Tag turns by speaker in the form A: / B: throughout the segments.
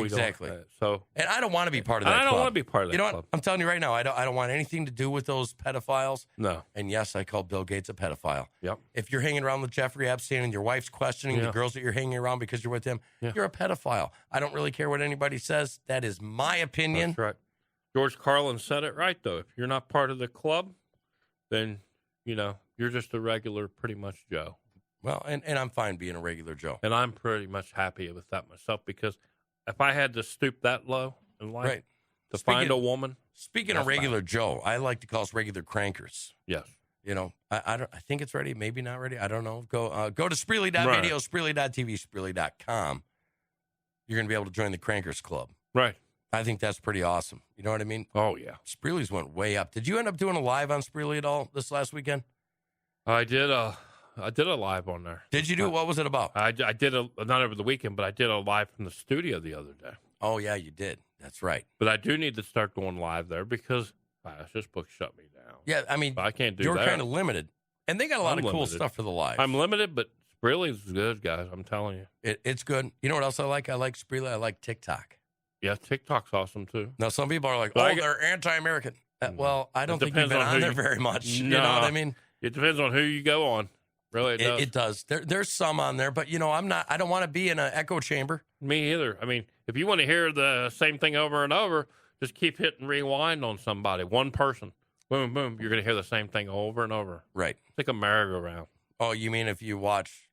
A: we
B: exactly.
A: don't. So,
B: and I don't want to be part of that.
A: I don't
B: club.
A: want to be part of that.
B: You know
A: club.
B: what? I'm telling you right now, I don't want anything to do with those pedophiles.
A: No.
B: And yes, I call Bill Gates a pedophile.
A: Yep.
B: If you're hanging around with Jeffrey Epstein and your wife's questioning the girls that you're hanging around because you're with him, you're a pedophile. I don't really care what anybody says. That is my opinion.
A: That's right. George Carlin said it right, though. If you're not part of the club, then, you're just a regular, pretty much Joe.
B: Well, and I'm fine being a regular Joe.
A: And I'm pretty much happy with that myself, because if I had to stoop that low in life to find a woman.
B: Speaking of regular Joe, I like to call us regular crankers.
A: Yes.
B: I think it's ready, maybe not ready. I don't know. Go to Spreely.video, Spreely.tv, Spreely.com. You're going to be able to join the Crankers Club.
A: Right.
B: I think that's pretty awesome. You know what I mean?
A: Oh, yeah.
B: Spreely's went way up. Did you end up doing a live on Spreely at all this last weekend?
A: I did a live on there.
B: Did you do it? What was it about?
A: I did not over the weekend, but I did a live from the studio the other day.
B: Oh, yeah, you did. That's right.
A: But I do need to start going live there because this book shut me down.
B: Yeah, I mean,
A: but I can't do
B: you're
A: that.
B: kind of limited. And they got a lot of cool stuff for the live.
A: I'm limited, but Spreely's good, guys. I'm telling you.
B: It's good. You know what else I like? I like Spreely. I like TikTok.
A: Yeah, TikTok's awesome, too.
B: Now, some people are like, they're anti-American. Well, I don't think you've been on there very much. You know what I mean?
A: It depends on who you go on. Really,
B: it does. There's some on there, but, I don't want to be in an echo chamber.
A: Me either. I mean, if you want to hear the same thing over and over, just keep hitting rewind on somebody, one person. Boom, boom. You're going to hear the same thing over and over.
B: Right.
A: It's like a merry-go-round.
B: Oh, you mean if you watch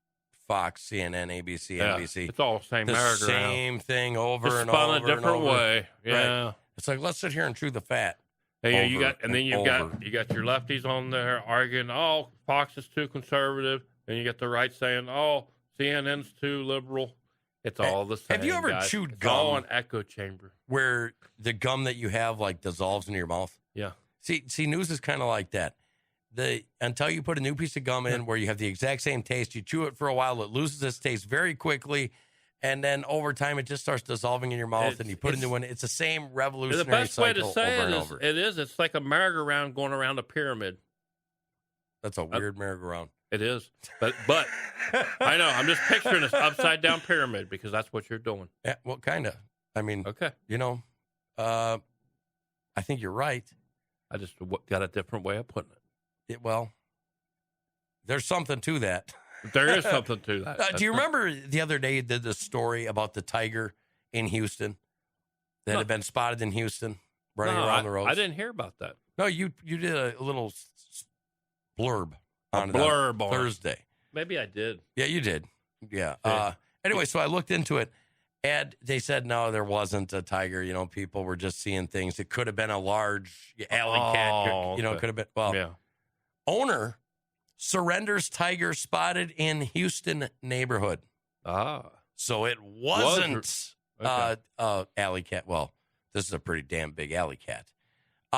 B: Fox, CNN, ABC, NBC?
A: It's all the same merry-go-round.
B: The same thing over
A: it's
B: and
A: spun
B: over
A: a different way. Yeah.
B: Right. It's like, let's sit here and chew the fat.
A: And you got your lefties on there arguing, oh, Fox is too conservative. And you got the right saying, oh, CNN's too liberal. It's all the same.
B: Have you ever chewed gum?
A: All an echo chamber.
B: Where the gum that you have dissolves into your mouth?
A: Yeah.
B: See, news is kind of like that. Until you put a new piece of gum in where you have the exact same taste, you chew it for a while, it loses its taste very quickly, and then over time it just starts dissolving in your mouth, and you put a new one. It's the same revolutionary cycle over and over.
A: It's like a merry-go-round going around a pyramid.
B: That's a weird merry-go-round.
A: It is, but I know. I'm just picturing this upside-down pyramid because that's what you're doing.
B: Yeah, well, kind of. I mean,
A: okay.
B: I think you're right.
A: I just got a different way of putting it.
B: Well, there's something to that.
A: There is something to that.
B: Do you remember the other day you did the story about the tiger in Houston that had been spotted in Houston running around the roads?
A: I didn't hear about that.
B: No, you did a little blurb on Thursday.
A: Maybe I did.
B: Yeah, you did. Yeah. Anyway, so I looked into it, and they said, no, there wasn't a tiger. People were just seeing things. It could have been a large alley cat. It could have been. Well, owner surrenders tiger spotted in Houston neighborhood. So it wasn't alley cat. Well, this is a pretty damn big alley cat.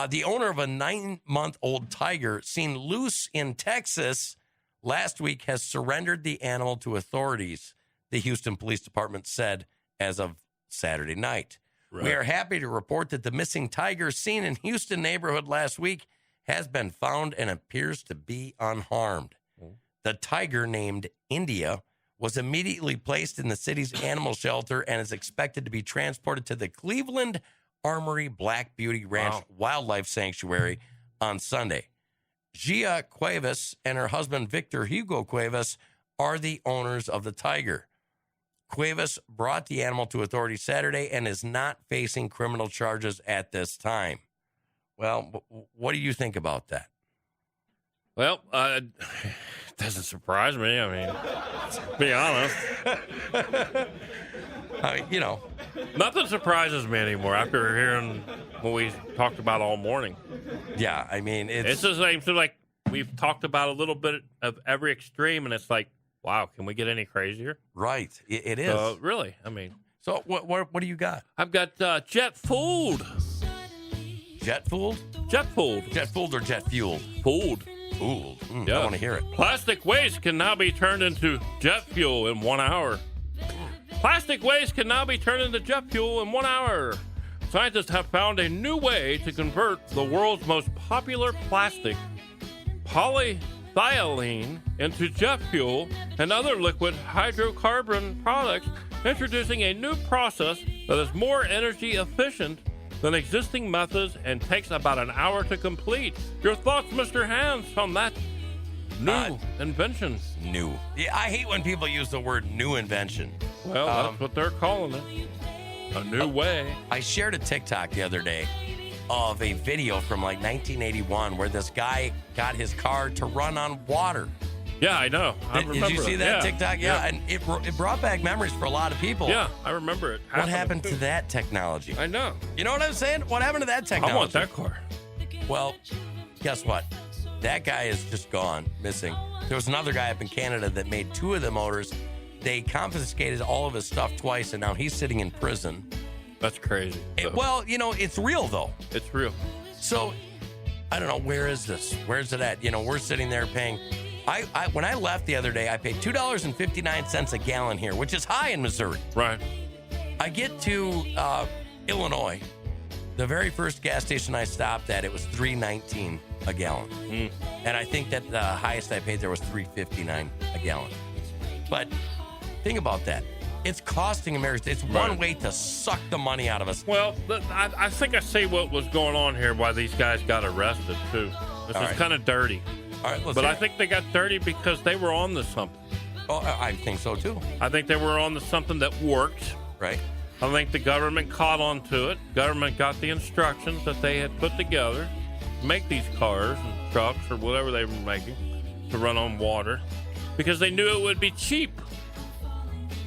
B: The owner of a 9-month-old tiger seen loose in Texas last week has surrendered the animal to authorities, the Houston Police Department said as of Saturday night. Right. We are happy to report that the missing tiger seen in Houston neighborhood last week has been found and appears to be unharmed. The tiger, named India, was immediately placed in the city's animal shelter and is expected to be transported to the Cleveland Armory Black Beauty Ranch Wildlife Sanctuary on Sunday. Gia Cuevas and her husband, Victor Hugo Cuevas, are the owners of the tiger. Cuevas brought the animal to authorities Saturday and is not facing criminal charges at this time. Well, what do you think about that?
A: Well, it doesn't surprise me. I mean, to be honest. Nothing surprises me anymore after hearing what we talked about all morning.
B: Yeah, I mean,
A: it's the same. So, like, we've talked about a little bit of every extreme, and it's like, wow, can we get any crazier?
B: Right, it is.
A: Really, I mean.
B: So, what do you got?
A: I've got jet fooled.
B: Jet fooled?
A: Jet fooled.
B: Jet fooled or jet fueled?
A: Fooled.
B: Fooled. I want to hear it.
A: Plastic waste can now be turned into jet fuel in 1 hour. Plastic waste can now be turned into jet fuel in 1 hour. Scientists have found a new way to convert the world's most popular plastic, polyethylene, into jet fuel and other liquid hydrocarbon products, introducing a new process that is more energy efficient than existing methods and takes about an hour to complete. Your thoughts, Mr. Hans, on that new invention?
B: New. Yeah, I hate when people use the word new invention.
A: Well, that's what they're calling it. A new way.
B: I shared a TikTok the other day of a video from like 1981 where this guy got his car to run on water.
A: Yeah, I know.
B: Did you see that TikTok? Yeah, and it brought back memories for a lot of people.
A: Yeah, I remember it.
B: What happened to that technology?
A: I know.
B: You know what I'm saying? What happened to that technology?
A: I want that car.
B: Well, guess what? That guy is just gone, missing. There was another guy up in Canada that made two of the motors. They confiscated all of his stuff twice, and now he's sitting in prison.
A: That's crazy.
B: Well, you know, it's real, though.
A: It's real.
B: So, I don't know, where is this? Where's it at? You know, we're sitting there paying... when I left the other day, I paid $2.59 a gallon here, which is high in Missouri.
A: Right.
B: I get to Illinois. The very first gas station I stopped at, it was $3.19 a gallon. And I think that the highest I paid there was $3.59 a gallon. But think about that. It's costing Americans. It's one way to suck the money out of us.
A: Well, I think I see what was going on here, why these guys got arrested, too. This is kind of dirty.
B: All right,
A: but I think they got dirty because they were on to something.
B: Oh, I think so, too.
A: I think they were on to something that worked.
B: Right.
A: I think the government caught on to it. Government got the instructions that they had put together to make these cars and trucks or whatever they were making to run on water because they knew it would be cheap.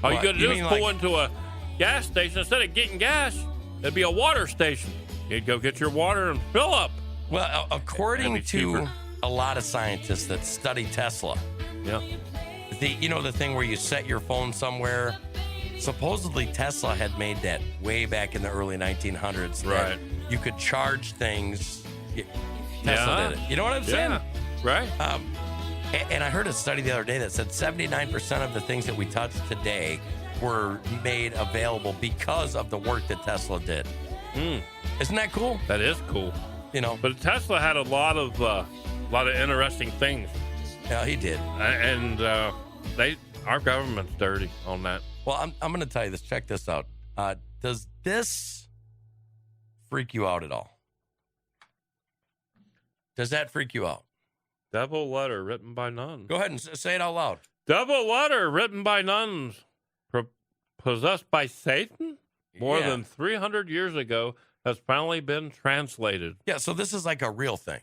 A: All you got to do is pull into a gas station. Instead of getting gas, it'd be a water station. You'd go get your water and fill up.
B: Well, according to a lot of scientists that study Tesla, the thing where you set your phone somewhere, supposedly Tesla had made that way back in the early 1900s.
A: Right.
B: You could charge things. Tesla did it. You know what I'm saying?
A: Yeah. Right.
B: And I heard a study the other day that said 79% of the things that we touch today were made available because of the work that Tesla did. Isn't that cool?
A: That is cool.
B: You know,
A: but Tesla had a lot of interesting things.
B: Yeah, he did.
A: And our government's dirty on that.
B: Well, I'm going to tell you this. Check this out. Does this freak you out at all? Does that freak you out?
A: Devil letter written by nuns.
B: Go ahead and say it out loud.
A: Devil letter written by nuns possessed by Satan more than 300 years ago has finally been translated.
B: Yeah, so this is like a real thing.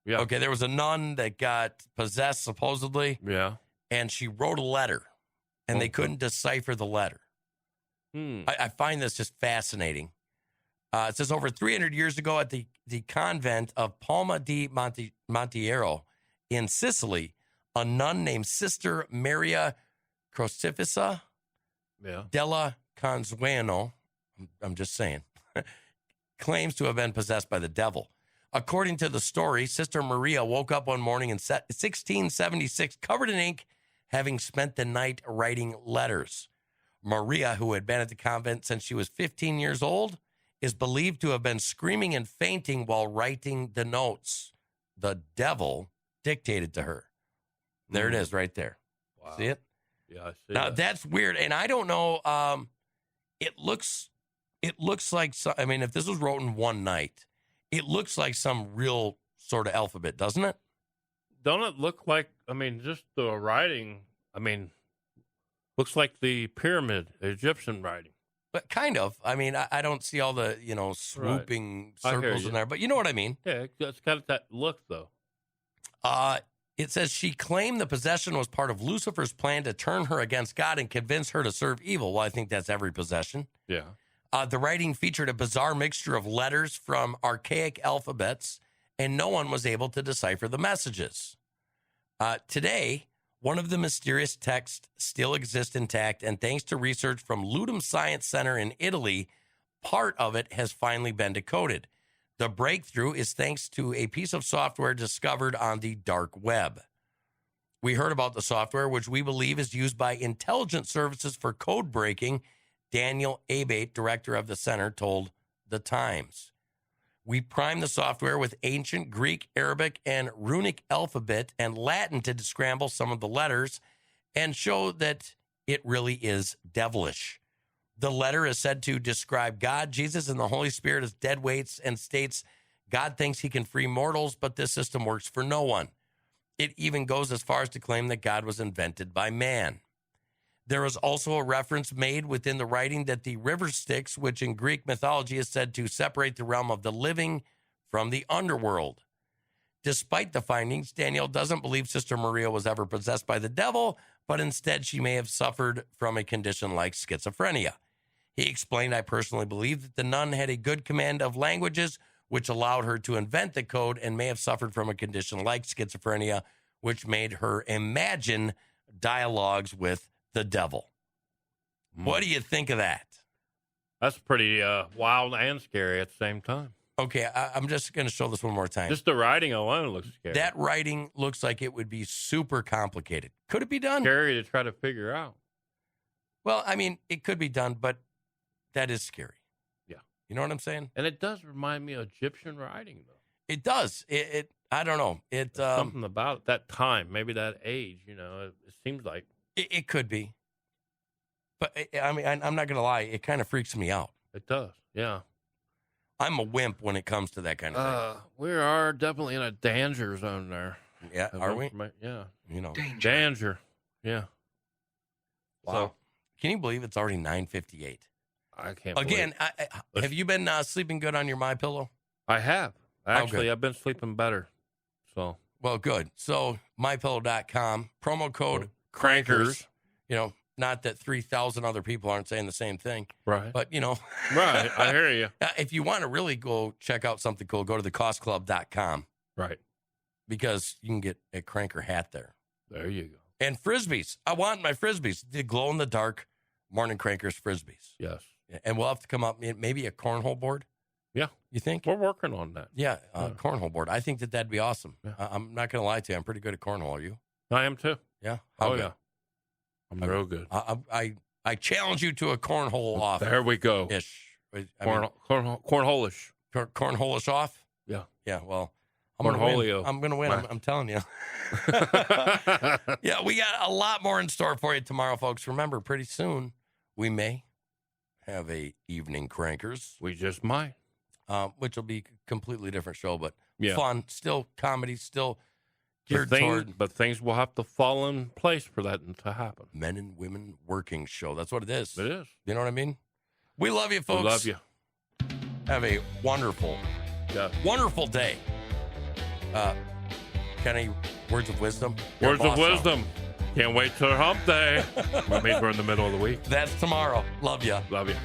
A: Yeah.
B: Okay, there was a nun that got possessed, supposedly.
A: Yeah.
B: And she wrote a letter, and they couldn't decipher the letter. I find this just fascinating. It says over 300 years ago at the convent of Palma di Montiero in Sicily, a nun named Sister Maria Crocifissa della Consueno, I'm just saying, claims to have been possessed by the devil. According to the story, Sister Maria woke up one morning in 1676 covered in ink, having spent the night writing letters. Maria, who had been at the convent since she was 15 years old, is believed to have been screaming and fainting while writing the notes the devil dictated to her. There it is right there.
A: Wow.
B: See it?
A: Yeah, I see
B: Now, that's weird. And I don't know. It looks like, if this was wrote in one night, it looks like some real sort of alphabet, doesn't it?
A: Don't it look like, just the writing, looks like the pyramid, Egyptian writing.
B: But kind of. I don't see all the, swooping circles in there, but you know what I mean?
A: Yeah, it's got that look, though.
B: It says she claimed the possession was part of Lucifer's plan to turn her against God and convince her to serve evil. Well, I think that's every possession.
A: Yeah.
B: The writing featured a bizarre mixture of letters from archaic alphabets, and no one was able to decipher the messages. Today, one of the mysterious texts still exists intact, and thanks to research from Ludum Science Center in Italy, part of it has finally been decoded. The breakthrough is thanks to a piece of software discovered on the dark web. We heard about the software, which we believe is used by intelligence services for code breaking. Daniel Abate, director of the center, told The Times. We primed the software with ancient Greek, Arabic, and runic alphabet and Latin to scramble some of the letters and show that it really is devilish. The letter is said to describe God, Jesus, and the Holy Spirit as dead weights and states God thinks he can free mortals, but this system works for no one. It even goes as far as to claim that God was invented by man. There is also a reference made within the writing that the river Styx, which in Greek mythology is said to separate the realm of the living from the underworld. Despite the findings, Daniel doesn't believe Sister Maria was ever possessed by the devil, but instead she may have suffered from a condition like schizophrenia. He explained, I personally believe that the nun had a good command of languages, which allowed her to invent the code, and may have suffered from a condition like schizophrenia, which made her imagine dialogues with the devil. What do you think of that?
A: That's pretty wild and scary at the same time.
B: Okay, I'm just going to show this one more time.
A: Just the writing alone looks scary.
B: That writing looks like it would be super complicated. Could it be done?
A: Scary to try to figure out.
B: Well, I mean, it could be done, but that is scary.
A: Yeah.
B: You know what I'm saying?
A: And it does remind me of Egyptian writing, though.
B: It does. It I don't know. It
A: something about that time, maybe that age, you know, it seems like.
B: It could be. But, I mean, I'm not going to lie. It kind of freaks me out.
A: It does, yeah.
B: I'm a wimp when it comes to that kind of thing.
A: We are definitely in a danger zone there.
B: Yeah, are we?
A: Yeah.
B: You know.
A: Danger. Yeah.
B: Wow. So, can you believe it's already 9:58?
A: I can't
B: Again, have you been sleeping good on your MyPillow?
A: I have. Actually, I've been sleeping better. So.
B: Well, good. So, MyPillow.com, promo code
A: Crankers.
B: You know, not that 3,000 other people aren't saying the same thing.
A: Right.
B: But, you know.
A: Right. I hear you.
B: If you want to really go check out something cool, go to thecostclub.com.
A: Right.
B: Because you can get a Cranker hat there.
A: There you go.
B: And Frisbees. I want my Frisbees. The glow-in-the-dark Morning Crankers Frisbees.
A: Yes.
B: And we'll have to come up, maybe a cornhole board.
A: Yeah.
B: You think?
A: We're working on that.
B: Yeah, cornhole board. I think that'd be awesome.
A: Yeah.
B: I'm not going to lie to you. I'm pretty good at cornhole. Are you?
A: I am too.
B: Yeah?
A: Yeah. I'm real good.
B: I challenge you to a cornhole off.
A: There we go.
B: Ish.
A: Cornhole-ish.
B: Cornhole-ish off?
A: Yeah.
B: Yeah, well, I'm going to win. I'm telling you. Yeah, we got a lot more in store for you tomorrow, folks. Remember, pretty soon we may have a evening Crankers.
A: We just might.
B: Which will be a completely different show, but
A: yeah.
B: Fun, still comedy, still geared toward.
A: But things will have to fall in place for that to happen.
B: Men and women working show. That's what it is.
A: It is.
B: You know what I mean? We love you, folks.
A: We love you.
B: Have a wonderful, wonderful day. Any words of wisdom?
A: Words of wisdom. Can't wait till hump day. That means we're in the middle of the week.
B: That's tomorrow. Love you.
A: Love you.